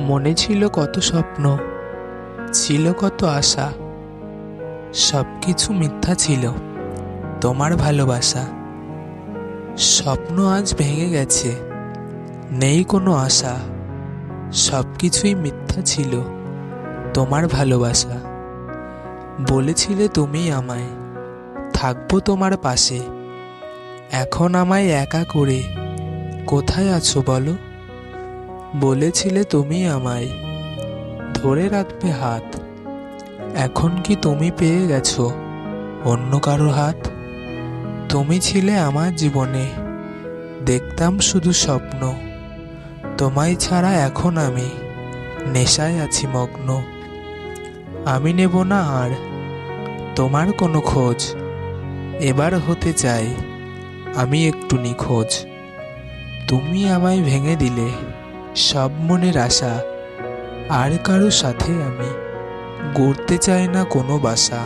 মনে ছিল কত স্বপ্ন, ছিল কত আশা, সবকিছু মিথ্যা ছিল তোমার ভালোবাসা। স্বপ্ন আজ ভেঙে গেছে, নেই কোনো আশা, সবকিছুই মিথ্যা ছিল তোমার ভালোবাসা। বলেছিলে তুমি আমায় থাকবো তোমার পাশে, এখন আমায় একা করে কোথায় আছো বলো? বলেছিলে তুমি আমায় ধরে রাখবে হাত, এখন কি তুমি পেয়ে গেছো অন্য কারো হাত? তুমি ছিলে আমার জীবনে, দেখতাম শুধু স্বপ্ন, তোমায় ছাড়া এখন আমি নেশায় আছি মগ্ন। আমি নেব না আর তোমার কোনো খোঁজ, এবার হতে চাই আমি একটু নিখোঁজ। তুমি আমায় ভেঙে দিলে সব মনের আশা, আর কারো সাথে আমি গড়তে চাই না কোনো বাসা।